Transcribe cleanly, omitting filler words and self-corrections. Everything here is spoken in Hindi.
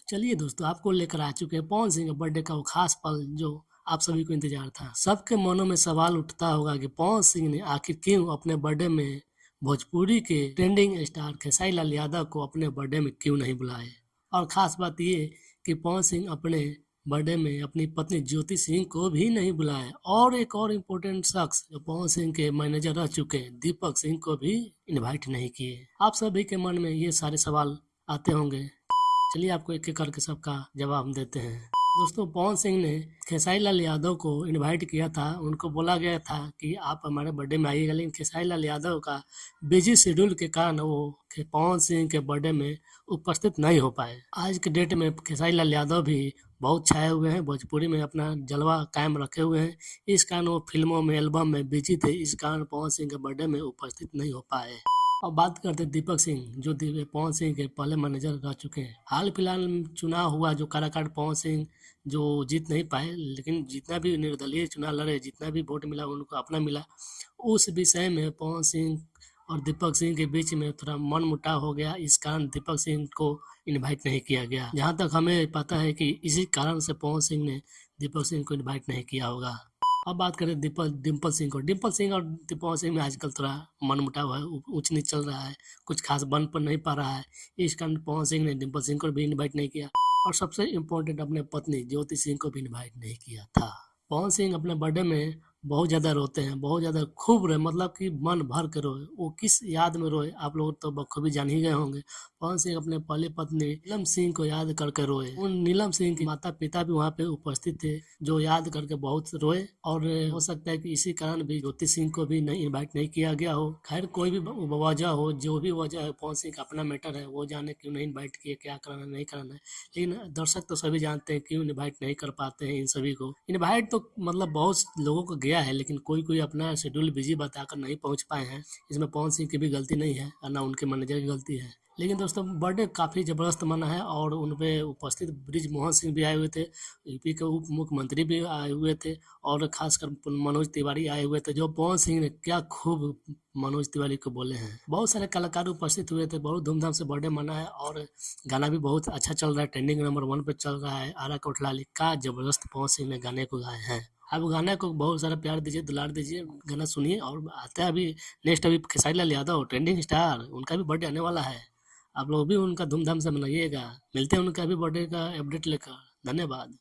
चलिए दोस्तों, आपको लेकर आ चुके हैं पवन सिंह के बर्थडे का वो खास पल जो आप सभी को इंतजार था। सबके मनों में सवाल उठता होगा कि पवन सिंह ने आखिर क्यों अपने बर्थडे में भोजपुरी के ट्रेंडिंग स्टार खेसारी लाल यादव को अपने बर्थडे में क्यों नहीं बुलाए। और खास बात ये कि पवन सिंह अपने बर्थडे में अपनी पत्नी ज्योति सिंह को भी नहीं बुलाए और एक और इम्पोर्टेंट शख्स जो पवन सिंह के मैनेजर रह चुके हैं दीपक सिंह को भी इनवाइट नहीं किए। आप सभी के मन में ये सारे सवाल आते होंगे। चलिए आपको एक एक करके सबका जवाब हम देते हैं। दोस्तों, पवन सिंह ने खेसारी लाल यादव को इनवाइट किया था। उनको बोला गया था कि आप हमारे बर्थडे में आइएगा, लेकिन खेसारी लाल यादव का बिजी शेड्यूल के कारण वो पवन सिंह के बर्थडे में उपस्थित नहीं हो पाए। आज के डेट में खेसारी लाल यादव भी बहुत छाए हुए हैं, भोजपुरी में अपना जलवा कायम रखे हुए हैं। इस कारण वो फिल्मों में, एल्बम में बिजी थे, इस कारण पवन सिंह के बर्थडे में उपस्थित नहीं हो पाए। अब बात करते हैं दीपक सिंह, जो पवन सिंह के पहले मैनेजर रह चुके हैं। हाल फिलहाल में चुनाव हुआ जो काराकाट पवन सिंह जो जीत नहीं पाए, लेकिन जितना भी निर्दलीय चुनाव लड़े, जितना भी वोट मिला उनको अपना मिला। उस विषय में पवन सिंह और दीपक सिंह के बीच में थोड़ा मनमुटाव हो गया, इस कारण दीपक सिंह को इनवाइट नहीं किया गया। जहाँ तक हमें पता है कि इसी कारण से पवन सिंह ने दीपक सिंह को इनवाइट नहीं किया होगा। अब बात करें डिम्पल सिंह को। डिम्पल सिंह और पवन सिंह में आजकल थोड़ा मनमुटाव है, ऊंच नीच चल रहा है, कुछ खास बन पर नहीं पा रहा है। इस कारण पवन सिंह ने डिम्पल सिंह को भी इनवाइट नहीं किया और सबसे इम्पोर्टेंट अपने पत्नी ज्योति सिंह को भी इनवाइट नहीं किया था। पवन सिंह अपने बर्थडे में बहुत ज़्यादा रोते हैं, बहुत ज़्यादा खूब रोए, मतलब कि मन भर के रोए। वो किस याद में रोए आप लोग तो बखूबी जान ही गए होंगे। पवन सिंह अपने पहली पत्नी नीलम सिंह को याद करके रोए। उन नीलम सिंह के माता पिता भी वहाँ पे उपस्थित थे, जो याद करके बहुत रोए। और हो सकता है कि इसी कारण भी ज्योति सिंह को भी नहीं इन्वाइट नहीं किया गया हो। खैर कोई भी वजह हो, जो भी वजह है, पवन सिंह का अपना मैटर है, वो जाने क्यों नहीं इन्वाइट किए, क्या कराना नहीं कराना है। लेकिन दर्शक तो सभी जानते हैं क्यों इन्वाइट नहीं कर पाते हैं इन सभी को। इन्वाइट तो मतलब बहुत लोगों को गया है, लेकिन कोई कोई अपना शेड्यूल बिजी बताकर नहीं पहुंच पाए हैं। इसमें पवन सिंह की भी गलती नहीं है और ना उनके मैनेजर की गलती है। लेकिन दोस्तों, बर्थडे काफ़ी ज़बरदस्त मना है और उन पे उपस्थित बृजमोहन सिंह भी आए हुए थे, यूपी के उप मुख्यमंत्री भी आए हुए थे और खासकर मनोज तिवारी आए हुए थे, जो पवन सिंह ने क्या खूब मनोज तिवारी को बोले हैं। बहुत सारे कलाकार उपस्थित हुए थे, बहुत धूमधाम से बर्थडे मना है और गाना भी बहुत अच्छा चल रहा है, ट्रेंडिंग नंबर 1 पे चल रहा है। आरा कोठलाली का जबरदस्त पवन सिंह ने गाने को गाए हैं। आप गाने को बहुत सारा प्यार दीजिए, दुलार दीजिए, गाना सुनिए। और आता है अभी नेक्स्ट, अभी खेसारी लाल यादव ट्रेंडिंग स्टार, उनका भी बर्थडे आने वाला है। आप लोग भी उनका धूमधाम से मनाइएगा। मिलते हैं उनका भी बर्थडे का अपडेट लेकर। धन्यवाद।